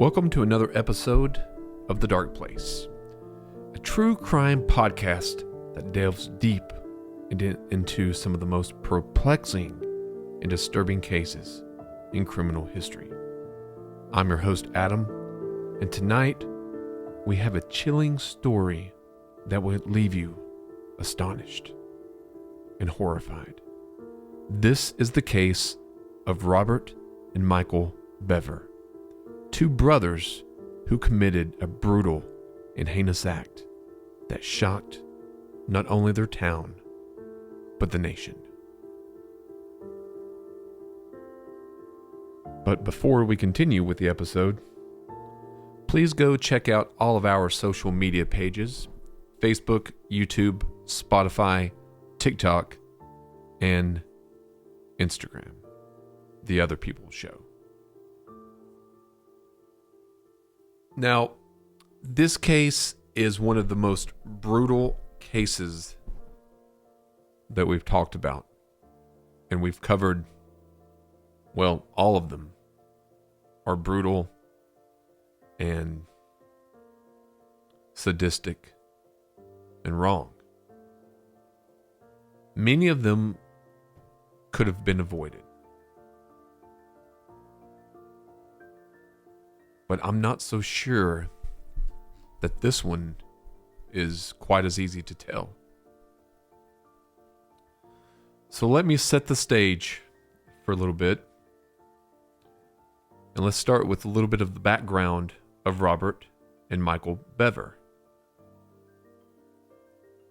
Welcome to another episode of The Dark Place, a true crime podcast that delves deep into some of the most perplexing and disturbing cases in criminal history. I'm your host, Adam, and tonight we have a chilling story that will leave you astonished and horrified. This is the case of Robert and Michael Bever, two brothers who committed a brutal and heinous act that shocked not only their town, but the nation. But before we continue with the episode, please go check out all of our social media pages: Facebook, YouTube, Spotify, TikTok, and Instagram, The Other People's Show. Now, this case is one of the most brutal cases that we've talked about, and we've covered, well, all of them are brutal and sadistic and wrong. Many of them could have been avoided. But I'm not so sure that this one is quite as easy to tell. So let me set the stage for a little bit. And let's start with a little bit of the background of Robert and Michael Bever.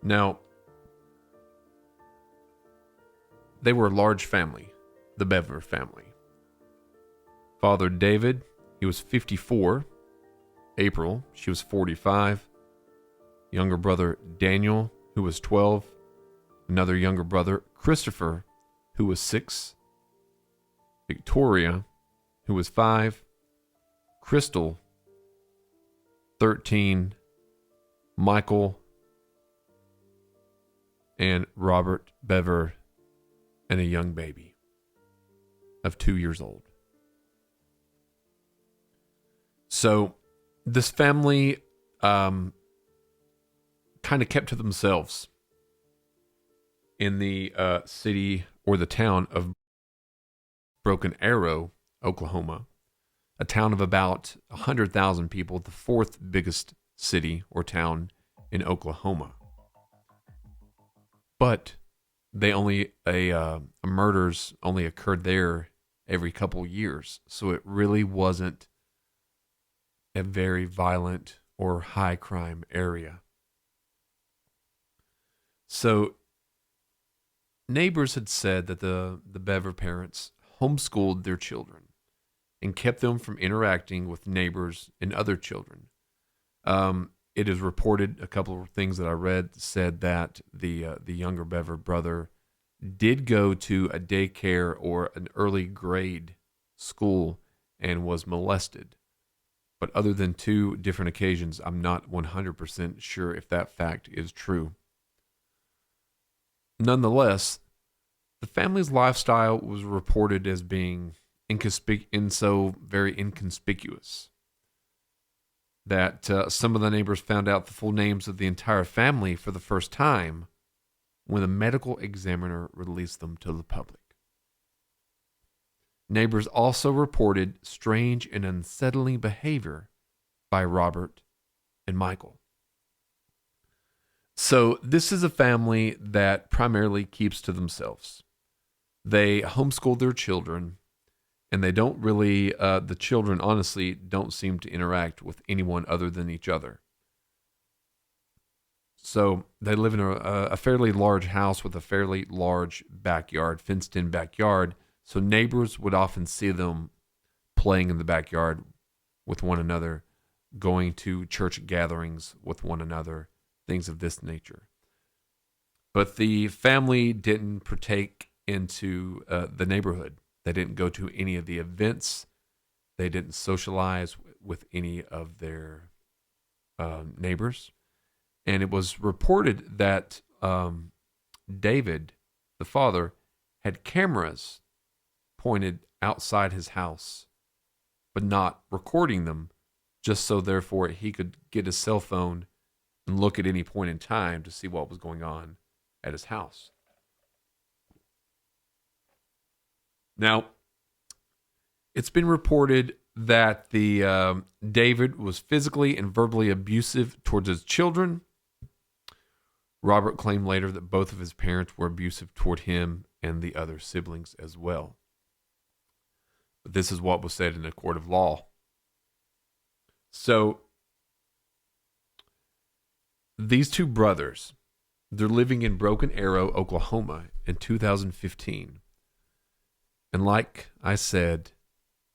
Now, they were a large family, the Bever family. Father David, he was 54. April, she was 45. Younger brother Daniel, who was 12. Another younger brother, Christopher, who was 6. Victoria, who was 5. Crystal, 13. Michael, and Robert Bever, and a young baby of 2 years old. So this family kind of kept to themselves in the city or the town of Broken Arrow, Oklahoma, a town of about 100,000 people, the fourth biggest city or town in Oklahoma. But murders only occurred there every couple years, so it really wasn't a very violent or high crime area. So neighbors had said that the Bever parents homeschooled their children and kept them from interacting with neighbors and other children. It is reported, a couple of things that I read said that the younger Bever brother did go to a daycare or an early grade school and was molested. But other than 2 different occasions, I'm not 100% sure if that fact is true. Nonetheless, the family's lifestyle was reported as being very inconspicuous that some of the neighbors found out the full names of the entire family for the first time when a medical examiner released them to the public. Neighbors also reported strange and unsettling behavior by Robert and Michael. So this is a family that primarily keeps to themselves. They homeschool their children, and they don't really, the children honestly don't seem to interact with anyone other than each other. So they live in a fairly large house with a fairly large backyard, fenced-in backyard. So neighbors would often see them playing in the backyard with one another, going to church gatherings with one another, things of this nature. But the family didn't partake into the neighborhood. They didn't go to any of the events. They didn't socialize with any of their neighbors. And it was reported that David, the father, had cameras pointed outside his house, but not recording them just so therefore he could get his cell phone and look at any point in time to see what was going on at his house. Now, it's been reported that the David was physically and verbally abusive towards his children. Robert claimed later that both of his parents were abusive toward him and the other siblings as well. But this is what was said in a court of law. So, these two brothers, they're living in Broken Arrow, Oklahoma in 2015. And like I said,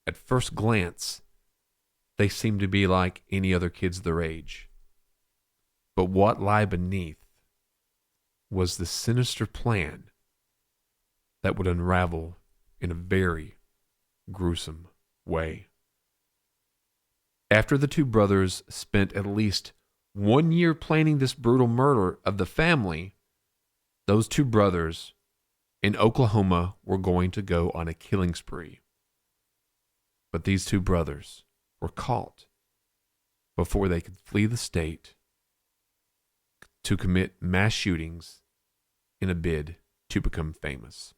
at first glance, they seem to be like any other kids their age. But what lay beneath was the sinister plan that would unravel in a very gruesome way. After the two brothers spent at least 1 year planning this brutal murder of the family, those two brothers in Oklahoma were going to go on a killing spree. But these two brothers were caught before they could flee the state to commit mass shootings in a bid to become famous.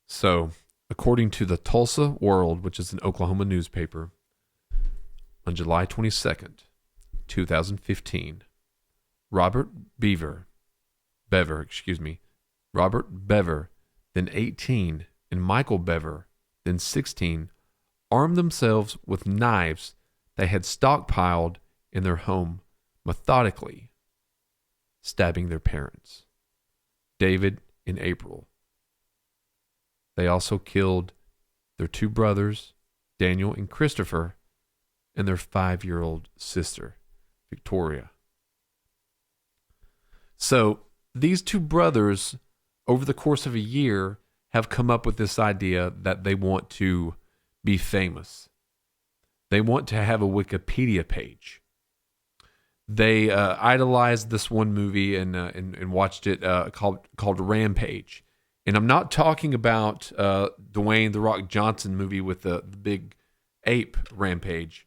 So, according to the Tulsa World, which is an Oklahoma newspaper, on July 22nd, 2015, Robert Bever, then 18, and Michael Bever, then 16, armed themselves with knives they had stockpiled in their home, methodically stabbing their parents, David and April. They also killed their two brothers, Daniel and Christopher, and their 5-year-old sister, Victoria. So these two brothers, over the course of a year, have come up with this idea that they want to be famous. They want to have a Wikipedia page. They idolized this one movie and watched it called Rampage. And I'm not talking about Dwayne "The Rock" Johnson movie with the big ape Rampage,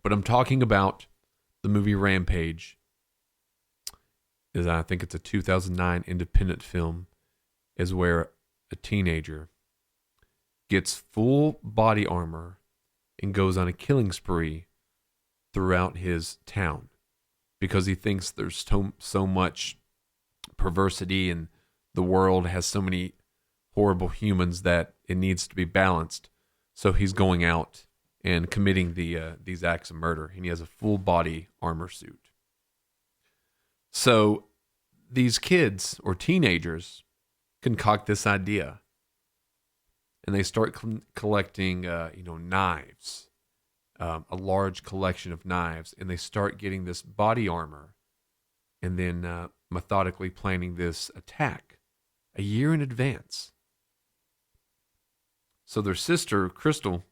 but I'm talking about the movie Rampage. I think it's a 2009 independent film, is where a teenager gets full body armor and goes on a killing spree throughout his town because he thinks there's so much perversity and the world has so many horrible humans that it needs to be balanced. So he's going out and committing these acts of murder, and he has a full body armor suit. So these kids or teenagers concoct this idea, and they start collecting, knives, a large collection of knives, and they start getting this body armor, and then methodically planning this attack a year in advance. So their sister, Crystal,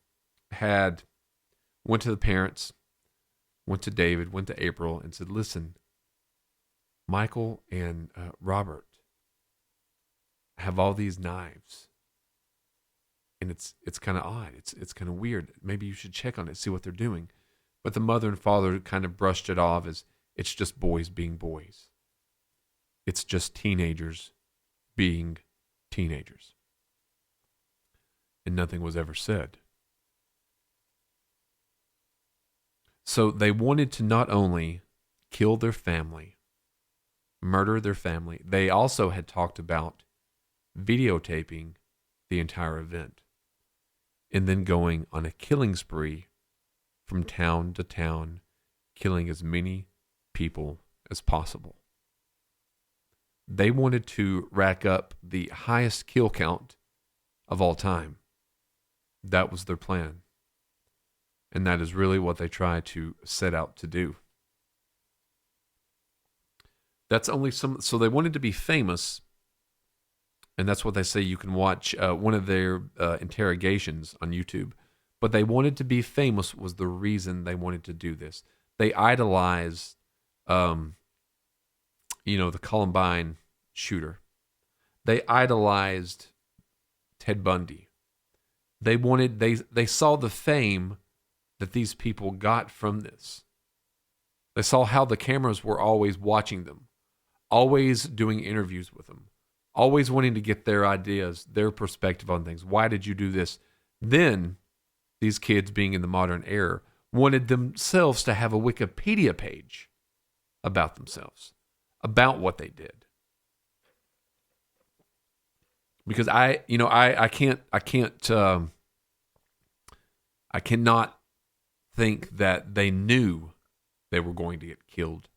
went to the parents, went to David, went to April, and said, "Listen, Michael and Robert have all these knives, and it's kind of odd. It's kind of weird. Maybe you should check on it, see what they're doing." But the mother and father kind of brushed it off as it's just boys being boys. It's just teenagers being teenagers. And nothing was ever said. So they wanted to not only kill their family, murder their family, they also had talked about videotaping the entire event and then going on a killing spree from town to town, killing as many people as possible. They wanted to rack up the highest kill count of all time. That was their plan. And that is really what they try to set out to do. That's only so they wanted to be famous, and that's what they say. You can watch one of their interrogations on YouTube. But they wanted to be famous was the reason they wanted to do this. They idolized, the Columbine shooter. They idolized Ted Bundy. They saw the fame that these people got from this. They saw how the cameras were always watching them, always doing interviews with them, always wanting to get their ideas, their perspective on things. Why did you do this? Then these kids, being in the modern era, wanted themselves to have a Wikipedia page about themselves, about what they did. Because I cannot think that they knew they were going to get killed,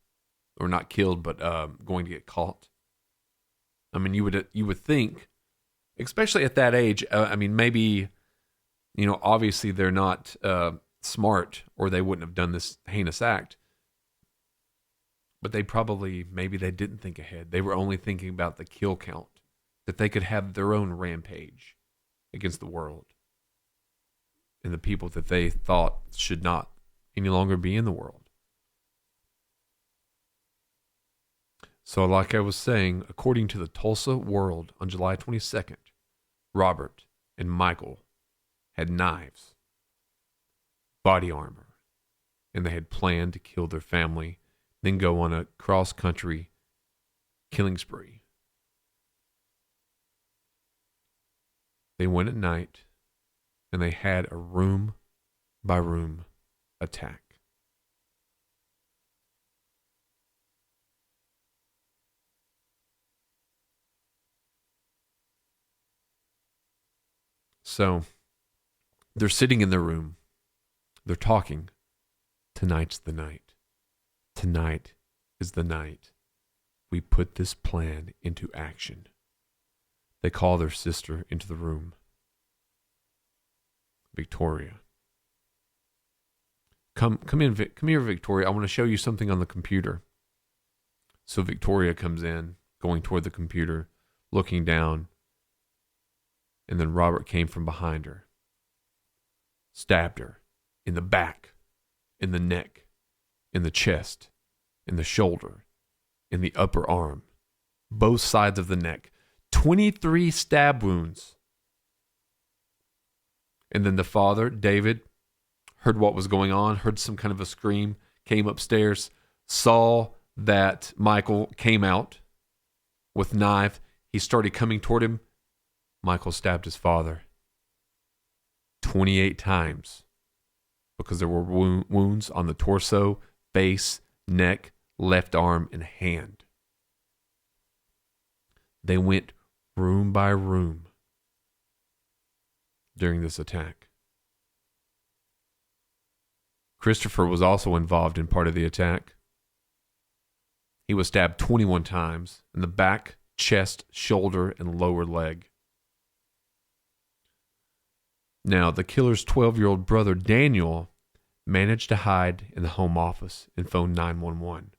or not killed, but going to get caught. I mean, you would think, especially at that age. Maybe, obviously they're not smart, or they wouldn't have done this heinous act. But maybe they didn't think ahead. They were only thinking about the kill count, that they could have their own rampage against the world and the people that they thought should not any longer be in the world. So like I was saying, according to the Tulsa World on July 22nd, Robert and Michael had knives, body armor, and they had planned to kill their family, then go on a cross-country killing spree. They went at night, and they had a room-by-room attack. So, they're sitting in their room. They're talking. Tonight's the night. Tonight is the night we put this plan into action. They call their sister into the room. Victoria. Come here, Victoria. I want to show you something on the computer. So Victoria comes in, going toward the computer, looking down. And then Robert came from behind her, stabbed her in the back, in the neck, in the chest, in the shoulder, in the upper arm, both sides of the neck. 23 stab wounds. And then the father, David, heard what was going on, heard some kind of a scream, came upstairs, saw that Michael came out with a knife. He started coming toward him. Michael stabbed his father 28 times because there were wounds on the torso, face, neck, left arm, and hand. They went room by room during this attack. Christopher was also involved in part of the attack. He was stabbed 21 times in the back, chest, shoulder, and lower leg. Now, the killer's 12-year-old brother, Daniel, managed to hide in the home office and phone 911.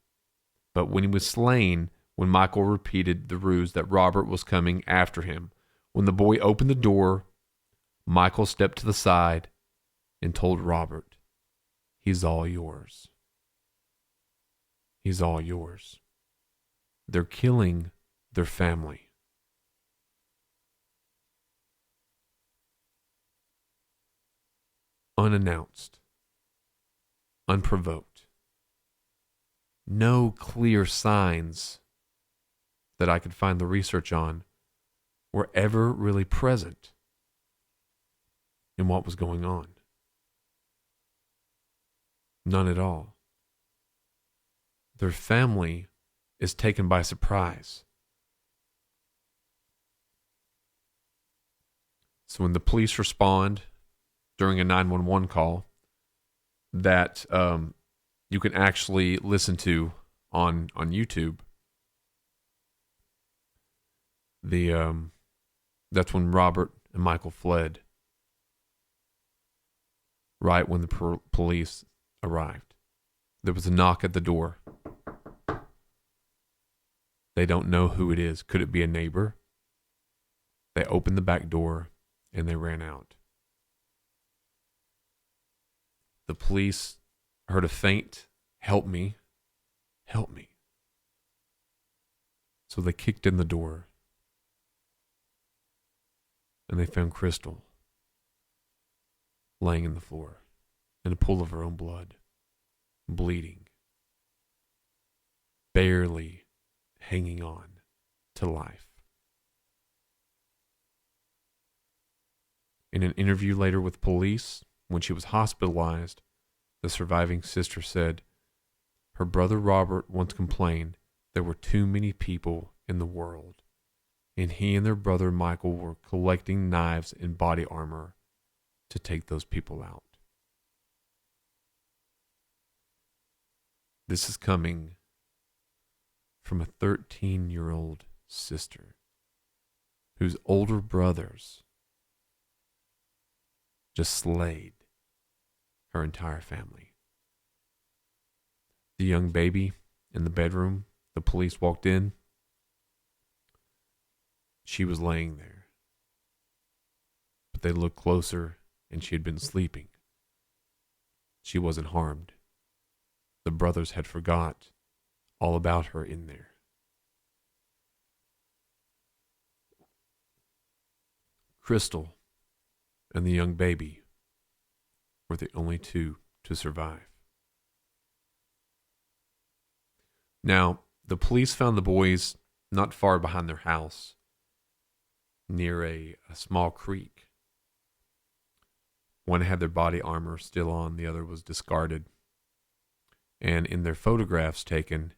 But when he was slain, when Michael repeated the ruse that Robert was coming after him, when the boy opened the door, Michael stepped to the side and told Robert, "He's all yours. He's all yours." They're killing their family. Unannounced, unprovoked. No clear signs that I could find the research on were ever really present in what was going on. None at all. Their family is taken by surprise. So when the police respond during a 911 call that you can actually listen to on YouTube, that's when Robert and Michael fled, right when the police arrived. There was a knock at the door. They don't know who it is. Could it be a neighbor? They opened the back door and they ran out. The police heard a faint, "Help me, help me." So they kicked in the door. and they found Crystal laying in the floor in a pool of her own blood, bleeding, barely hanging on to life. In an interview later with police, when she was hospitalized, the surviving sister said her brother Robert once complained there were too many people in the world, and he and their brother Michael were collecting knives and body armor to take those people out. This is coming from a 13-year-old sister whose older brothers just slayed her entire family. The young baby in the bedroom, the police walked in. She was laying there. But they looked closer and she had been sleeping. She wasn't harmed. The brothers had forgot all about her in there. Crystal and the young baby were the only two to survive. Now, the police found the boys not far behind their house, near a small creek. One had their body armor still on, the other was discarded. And in their photographs taken,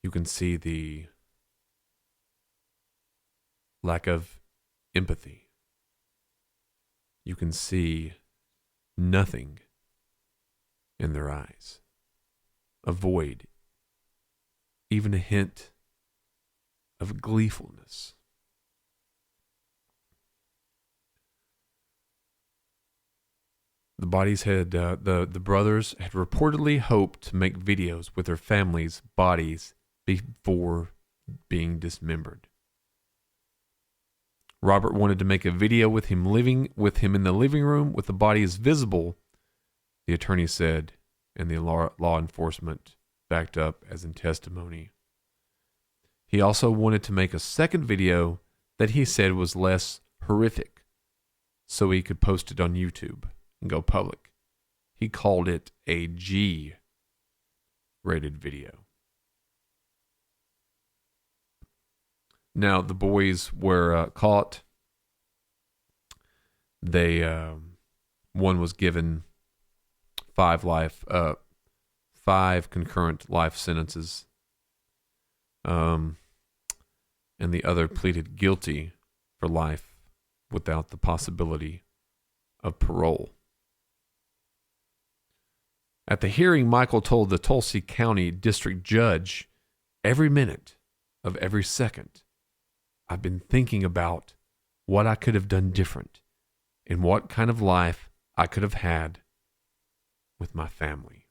you can see the lack of empathy. You can see nothing in their eyes. A void. Even a hint of gleefulness. The bodies had, the brothers had reportedly hoped to make videos with their families' bodies before being dismembered. Robert wanted to make a video with him living with him in the living room with the bodies visible, the attorney said, and the law enforcement backed up as in testimony. He also wanted to make a second video that he said was less horrific, so he could post it on YouTube and go public. He called it a G-rated video. Now, the boys were caught. They, one was given 5 concurrent life sentences. And the other pleaded guilty for life without the possibility of parole. At the hearing, Michael told the Tulsa County District Judge, every minute of every second, I've been thinking about what I could have done different and what kind of life I could have had with my family.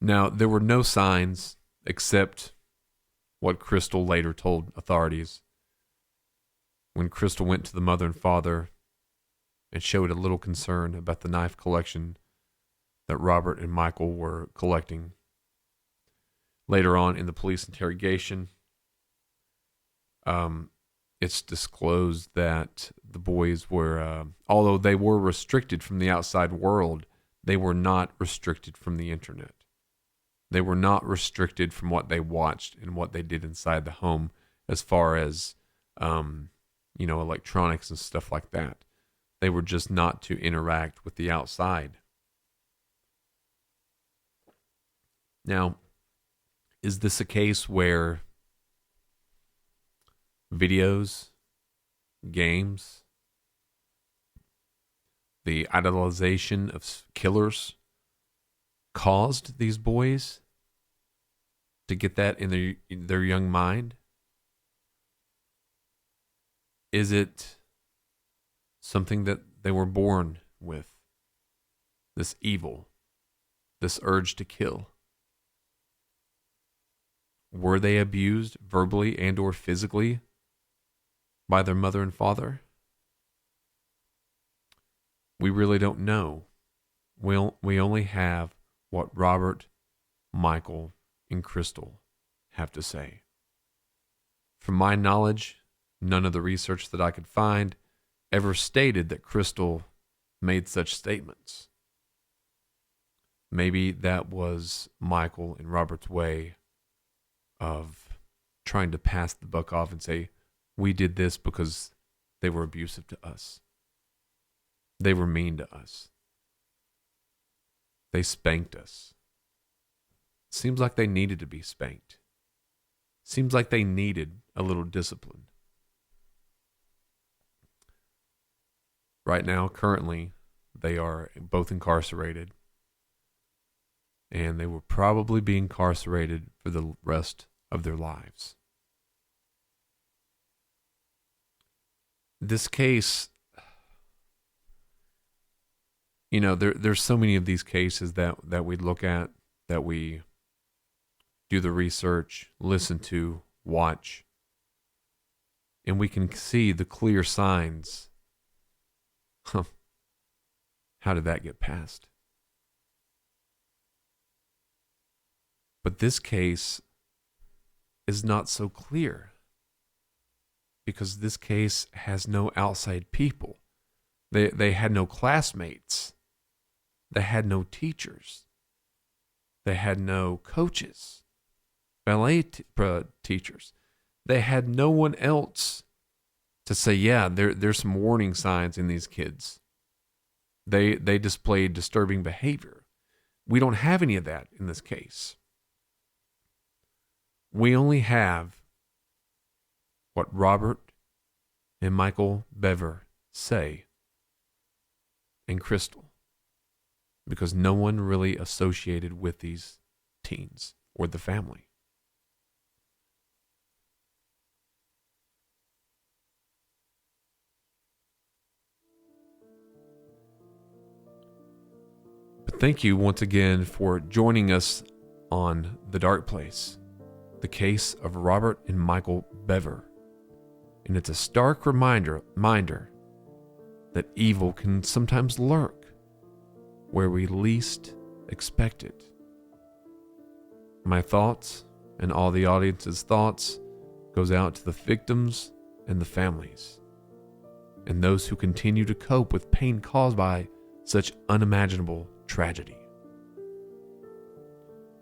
Now, there were no signs except what Crystal later told authorities. When Crystal went to the mother and father and showed a little concern about the knife collection that Robert and Michael were collecting. Later on in the police interrogation, it's disclosed that the boys were, although they were restricted from the outside world, they were not restricted from the internet. They were not restricted from what they watched and what they did inside the home as far as, electronics and stuff like that. They were just not to interact with the outside. Now, is this a case where videos, games, the idolization of killers caused these boys to get that in their young mind? Is it something that they were born with? This evil, this urge to kill? Were they abused verbally and or physically by their mother and father? We really don't know. We only have what Robert, Michael, and Crystal have to say. From my knowledge, none of the research that I could find ever stated that Crystal made such statements. Maybe that was Michael and Robert's way of trying to pass the buck off and say, we did this because they were abusive to us. They were mean to us. They spanked us. Seems like they needed to be spanked. Seems like they needed a little discipline. Right now, currently, they are both incarcerated. And they will probably be incarcerated for the rest of their lives. This case, there's so many of these cases that we look at, that we do the research, listen to, watch, and we can see the clear signs. How did that get passed? But this case is not so clear, because this case has no outside people. They had no classmates. They had no teachers. They had no coaches, ballet teachers. They had no one else to say, yeah, there's some warning signs in these kids. They displayed disturbing behavior. We don't have any of that in this case. We only have what Robert and Michael Bever say, and Crystal, because no one really associated with these teens or the family. But thank you once again for joining us on The Dark Place, the case of Robert and Michael Bever. And it's a stark reminder that evil can sometimes lurk where we least expect it. My thoughts and all the audience's thoughts goes out to the victims and the families, and those who continue to cope with pain caused by such unimaginable tragedy.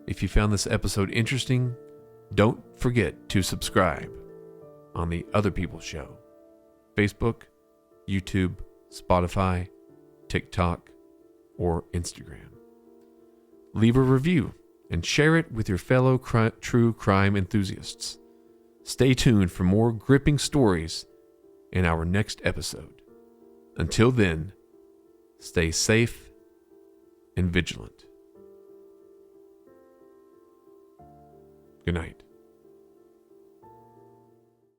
If you found this episode interesting, don't forget to subscribe on the Other People Show, Facebook, YouTube, Spotify, TikTok, or Instagram. Leave a review and share it with your fellow true crime enthusiasts. Stay tuned for more gripping stories in our next episode. Until then, stay safe and vigilant. Good night.